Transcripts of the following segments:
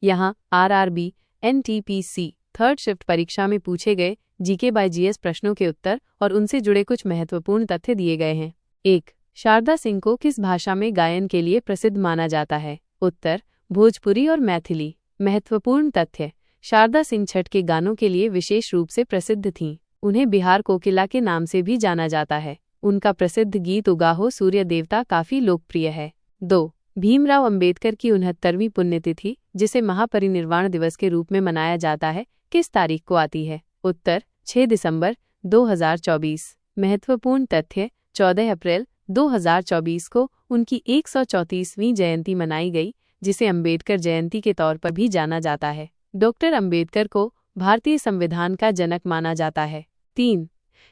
यहाँ RRB NTPC third shift परीक्षा में पूछे गए जीके बाय जीएस प्रश्नों के उत्तर और उनसे जुड़े कुछ महत्वपूर्ण तथ्य दिए गए हैं। 1. शारदा सिंह को किस भाषा में गायन के लिए प्रसिद्ध माना जाता है? उत्तर भोजपुरी और मैथिली। महत्वपूर्ण तथ्य शारदा सिंह छठ के गानों के लिए विशेष रूप से प्रसिद्ध थीं। उन्हें बिहार कोकिला के नाम से भी जाना जाता है। उनका प्रसिद्ध गीत उगा हो सूर्य देवता काफी लोकप्रिय है। 2. भीमराव अंबेडकर की 69वीं पुण्यतिथि, जिसे महापरिनिर्वाण दिवस के रूप में मनाया जाता है, किस तारीख को आती है? उत्तर 6 दिसंबर 2024। महत्वपूर्ण तथ्य 14 अप्रैल 2024 को उनकी 134वीं जयंती मनाई गई, जिसे अंबेडकर जयंती के तौर पर भी जाना जाता है। डॉक्टर अंबेडकर को भारतीय संविधान का जनक माना जाता है। 3.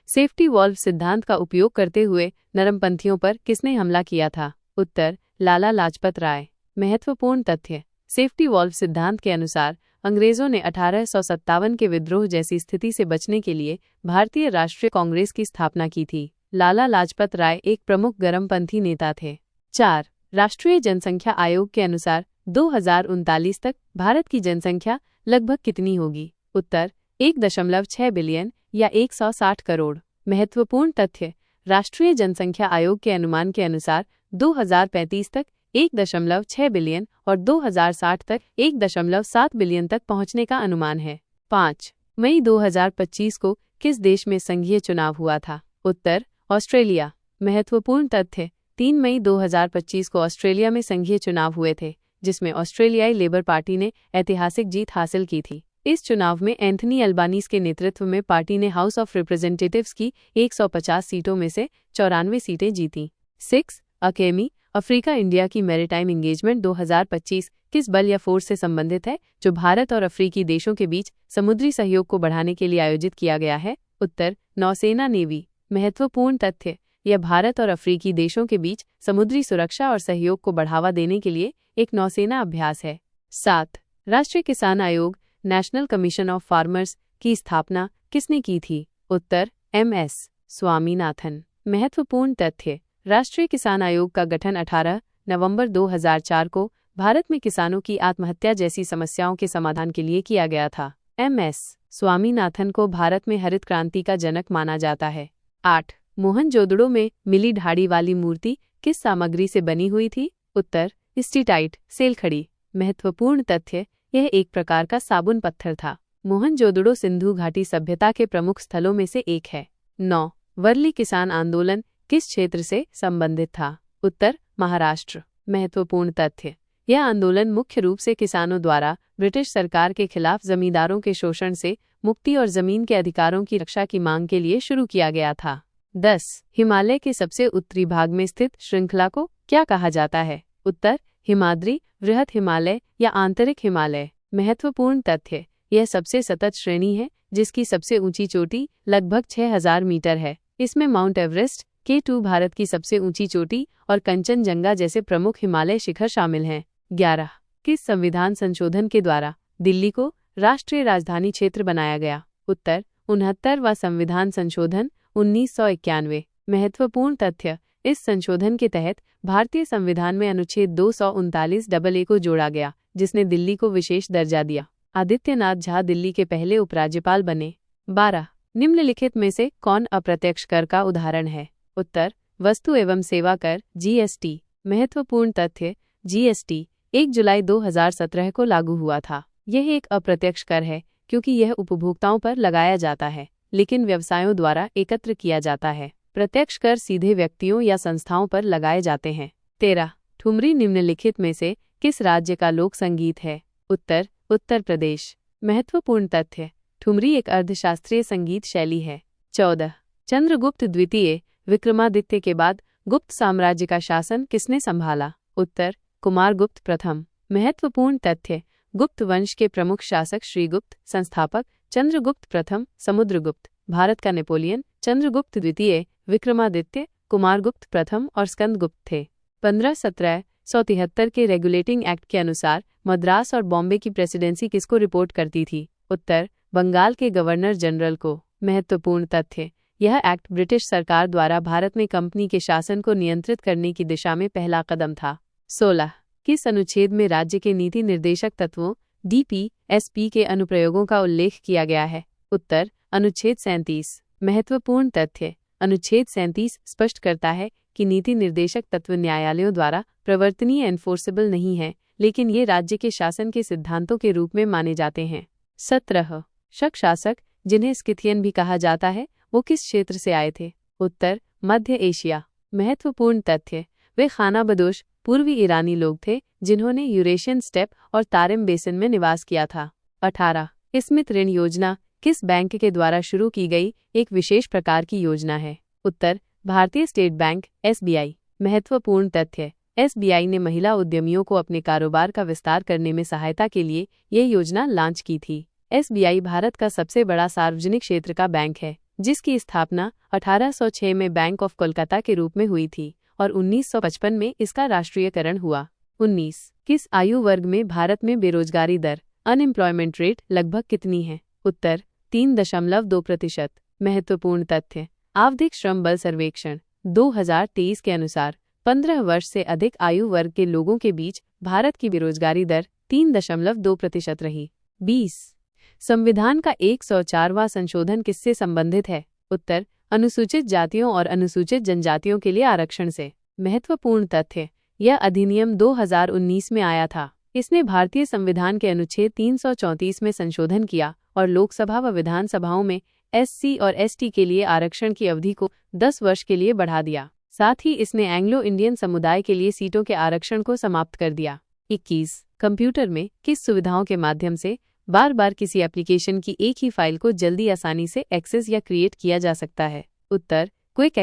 सेफ्टी वॉल्व सिद्धांत का उपयोग करते हुए नरमपंथियों पर किसने हमला किया था? उत्तर लाला लाजपत राय। महत्वपूर्ण तथ्य सेफ्टी वॉल्व सिद्धांत के अनुसार अंग्रेजों ने 1857 के विद्रोह जैसी स्थिति से बचने के लिए भारतीय राष्ट्रीय कांग्रेस की स्थापना की थी। लाला लाजपत राय एक प्रमुख गर्मपंथी नेता थे। 4. राष्ट्रीय जनसंख्या आयोग के अनुसार 2039 तक भारत की जनसंख्या लगभग कितनी होगी? उत्तर 1.6 बिलियन या 160 करोड़। महत्वपूर्ण तथ्य राष्ट्रीय जनसंख्या आयोग के अनुमान के अनुसार 2035 तक 1.6 बिलियन और 2060 तक 1.7 बिलियन तक पहुंचने का अनुमान है। 5. मई 2025 को किस देश में संघीय चुनाव हुआ था? उत्तर ऑस्ट्रेलिया। महत्वपूर्ण तथ्य 3 मई 2025 को ऑस्ट्रेलिया में संघीय चुनाव हुए थे, जिसमें ऑस्ट्रेलियाई लेबर पार्टी ने ऐतिहासिक जीत हासिल की थी। इस चुनाव में एंथनी अल्बानीज के नेतृत्व में पार्टी ने हाउस ऑफ रिप्रेजेंटेटिव्स की 150 सीटों में से 94 सीटें जीतीं। 6. अकेमी अफ्रीका इंडिया की मैरीटाइम एंगेजमेंट 2025 किस बल या फोर्स से संबंधित है, जो भारत और अफ्रीकी देशों के बीच समुद्री सहयोग को बढ़ाने के लिए आयोजित किया गया है? उत्तर नौसेना नेवी। महत्वपूर्ण तथ्य यह भारत और अफ्रीकी देशों के बीच समुद्री सुरक्षा और सहयोग को बढ़ावा देने के लिए एक नौसेना अभ्यास है। 7. राष्ट्रीय किसान आयोग नेशनल कमीशन ऑफ फार्मर्स की स्थापना किसने की थी? उत्तर MS स्वामीनाथन। महत्वपूर्ण तथ्य राष्ट्रीय किसान आयोग का गठन 18 नवंबर 2004 को भारत में किसानों की आत्महत्या जैसी समस्याओं के समाधान के लिए किया गया था। MS स्वामीनाथन को भारत में हरित क्रांति का जनक माना जाता है। 8. मोहनजोदड़ो में मिली ढाड़ी वाली मूर्ति किस सामग्री से बनी हुई थी? उत्तर स्टीटाइट सेलखड़ी। महत्वपूर्ण तथ्य यह एक प्रकार का साबुन पत्थर था। मोहनजोदड़ो सिंधु घाटी सभ्यता के प्रमुख स्थलों में से एक है। 9. वर्ली किसान आंदोलन किस क्षेत्र से संबंधित था? उत्तर महाराष्ट्र। महत्वपूर्ण तथ्य यह आंदोलन मुख्य रूप से किसानों द्वारा ब्रिटिश सरकार के खिलाफ जमींदारों के शोषण से मुक्ति और जमीन के अधिकारों की रक्षा की मांग के लिए शुरू किया गया था। 10. हिमालय के सबसे उत्तरी भाग में स्थित श्रृंखला को क्या कहा जाता है? उत्तर हिमाद्री, वृहत हिमालय या आंतरिक हिमालय। महत्वपूर्ण तथ्य यह सबसे सतत श्रेणी है, जिसकी सबसे ऊंची चोटी लगभग 6000 मीटर है। इसमें माउंट एवरेस्ट, K2 भारत की सबसे ऊंची चोटी और कंचनजंगा जैसे प्रमुख हिमालय शिखर शामिल हैं। 11. किस संविधान संशोधन के द्वारा दिल्ली को राष्ट्रीय राजधानी क्षेत्र बनाया गया? उत्तर 69वां संविधान संशोधन 1991। महत्वपूर्ण तथ्य इस संशोधन के तहत भारतीय संविधान में अनुच्छेद 239 को जोड़ा गया, जिसने दिल्ली को विशेष दर्जा दिया। आदित्यनाथ झा दिल्ली के पहले उपराज्यपाल बने। 12. निम्नलिखित में से कौन अप्रत्यक्ष कर का उदाहरण है? उत्तर वस्तु एवं सेवा कर GST। महत्वपूर्ण तथ्य GST 1 जुलाई 2017 को लागू हुआ था। यह एक अप्रत्यक्ष कर है क्योंकि यह उपभोक्ताओं पर लगाया जाता है, लेकिन व्यवसायों द्वारा एकत्र किया जाता है। प्रत्यक्ष कर सीधे व्यक्तियों या संस्थाओं पर लगाए जाते हैं। 13. ठुमरी निम्नलिखित में से किस राज्य का लोक संगीत है? उत्तर उत्तर प्रदेश। महत्वपूर्ण तथ्य ठुमरी एक अर्धशास्त्रीय संगीत शैली है। 14. चंद्रगुप्त द्वितीय विक्रमादित्य के बाद गुप्त साम्राज्य का शासन किसने संभाला? उत्तर कुमारगुप्त प्रथम। महत्वपूर्ण तथ्य गुप्त वंश के प्रमुख शासक श्रीगुप्त, संस्थापक चंद्रगुप्त प्रथम, समुद्रगुप्त, भारत का नेपोलियन, चंद्रगुप्त द्वितीय, विक्रमादित्य, कुमारगुप्त प्रथम और स्कंदगुप्त थे। 15-1773 के रेगुलेटिंग एक्ट के अनुसार मद्रास और बॉम्बे की प्रेसिडेंसी किसको रिपोर्ट करती थी? उत्तर बंगाल के गवर्नर जनरल को। महत्वपूर्ण तथ्य यह एक्ट ब्रिटिश सरकार द्वारा भारत में कंपनी के शासन को नियंत्रित करने की दिशा में पहला कदम था। 16. किस अनुच्छेद में राज्य के नीति निर्देशक तत्वों DPSP के अनुप्रयोगों का उल्लेख किया गया है? उत्तर अनुच्छेद 37। महत्वपूर्ण तथ्य। अनुच्छेद 37 स्पष्ट करता है कि नीति निर्देशक तत्व न्यायालयों द्वारा प्रवर्तनीय एनफोर्सेबल नहीं है, लेकिन ये राज्य के शासन के सिद्धांतों के रूप में माने जाते हैं। 17 शक शासक, जिन्हें स्किथियन भी कहा जाता है, वो किस क्षेत्र से आए थे? उत्तर मध्य एशिया। महत्वपूर्ण तथ्य। वे खानाबदोश पूर्वी ईरानी लोग थे जिन्होंने यूरेशियन स्टेप और तारिम बेसिन में निवास किया था। 18 स्मिथ ऋण योजना किस बैंक के द्वारा शुरू की गई एक विशेष प्रकार की योजना है? उत्तर भारतीय स्टेट बैंक SBI। महत्वपूर्ण तथ्य। SBI ने महिला उद्यमियों को अपने कारोबार का विस्तार करने में सहायता के लिए ये योजना लॉन्च की थी। SBI भारत का सबसे बड़ा सार्वजनिक क्षेत्र का बैंक है, जिसकी स्थापना 1806 में बैंक ऑफ कोलकाता के रूप में हुई थी और 1955 में इसका राष्ट्रीयकरण हुआ। 19 किस आयु वर्ग में भारत में बेरोजगारी दर अनएम्प्लॉयमेंट रेट लगभग कितनी है? उत्तर 3.2%। महत्वपूर्ण तथ्य। आवधिक श्रम बल सर्वेक्षण 2023 के अनुसार 15 वर्ष से अधिक आयु वर्ग के लोगों के बीच भारत की बेरोजगारी दर 3.2% रही। 20 संविधान का 104वां संशोधन किससे संबंधित है? उत्तर अनुसूचित जातियों और अनुसूचित जनजातियों के लिए आरक्षण से। महत्वपूर्ण तथ्य। यह अधिनियम 2019 में आया था। इसने भारतीय संविधान के अनुच्छेद 334 में संशोधन किया और लोकसभा व विधानसभाओं में SC और ST के लिए आरक्षण की अवधि को 10 वर्ष के लिए बढ़ा दिया। साथ ही इसने एंग्लो इंडियन समुदाय के लिए सीटों के आरक्षण को समाप्त कर दिया। 21 कंप्यूटर में किस सुविधाओं के माध्यम से बार बार किसी एप्लीकेशन की एक ही फाइल को जल्दी आसानी से एक्सेस या क्रिएट किया जा सकता है? उत्तर क्विक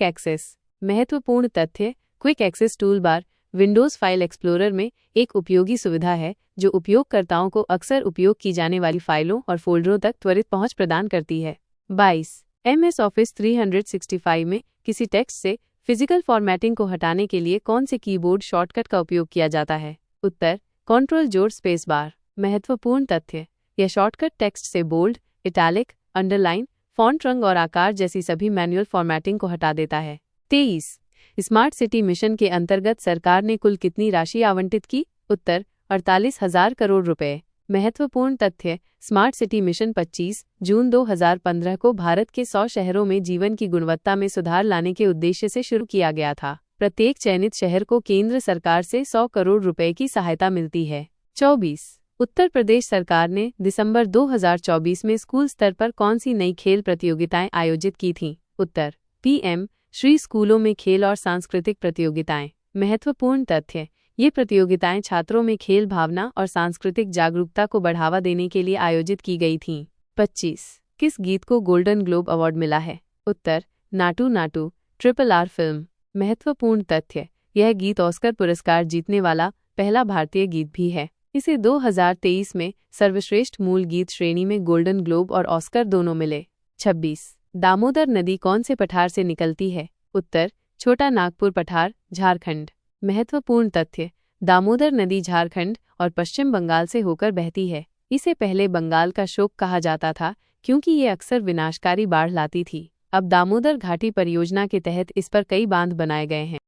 एक्सेस। महत्वपूर्ण तथ्य। Quick access toolbar Windows file explorer में एक उपयोगी सुविधा है जो उपयोगकर्ताओं को अक्सर उपयोग की जाने वाली फाइलों और फोल्डरों तक त्वरित पहुंच प्रदान करती है। 22 MS ऑफिस 365 में किसी टेक्स्ट से फिजिकल फॉर्मेटिंग को हटाने के लिए कौन से कीबोर्ड शॉर्टकट का उपयोग किया जाता है? उत्तर Ctrl+ स्पेस बार। महत्वपूर्ण तथ्य। यह शॉर्टकट टेक्स्ट से बोल्ड, इटैलिक, अंडरलाइन, फॉन्ट रंग और आकार जैसी सभी मैनुअल फॉर्मेटिंग को हटा देता है। 23 स्मार्ट सिटी मिशन के अंतर्गत सरकार ने कुल कितनी राशि आवंटित की? उत्तर 48,000 करोड़ रुपए। महत्वपूर्ण तथ्य। स्मार्ट सिटी मिशन 25 जून 2015 को भारत के 100 शहरों में जीवन की गुणवत्ता में सुधार लाने के उद्देश्य से शुरू किया गया था। प्रत्येक चयनित शहर को केंद्र सरकार से 100 करोड़ रुपए की सहायता मिलती है। 24 उत्तर प्रदेश सरकार ने दिसंबर 2024 में स्कूल स्तर पर कौन सी नई खेल प्रतियोगिताएं आयोजित की थीं? उत्तर PM श्री स्कूलों में खेल और सांस्कृतिक प्रतियोगिताएं। महत्वपूर्ण तथ्य। ये प्रतियोगिताएं छात्रों में खेल भावना और सांस्कृतिक जागरूकता को बढ़ावा देने के लिए आयोजित की गई थीं। 25 किस गीत को गोल्डन ग्लोब अवार्ड मिला है? उत्तर नाटू नाटू RRR फिल्म। महत्वपूर्ण तथ्य। यह गीत ऑस्कर पुरस्कार जीतने वाला पहला भारतीय गीत भी है। इसे 2023 में सर्वश्रेष्ठ मूल गीत श्रेणी में गोल्डन ग्लोब और ऑस्कर दोनों मिले। 26 दामोदर नदी कौन से पठार से निकलती है? उत्तर छोटा नागपुर पठार, झारखंड। महत्वपूर्ण तथ्य। दामोदर नदी झारखंड और पश्चिम बंगाल से होकर बहती है। इसे पहले बंगाल का शोक कहा जाता था क्योंकि ये अक्सर विनाशकारी बाढ़ लाती थी। अब दामोदर घाटी परियोजना के तहत इस पर कई बांध बनाए गए हैं।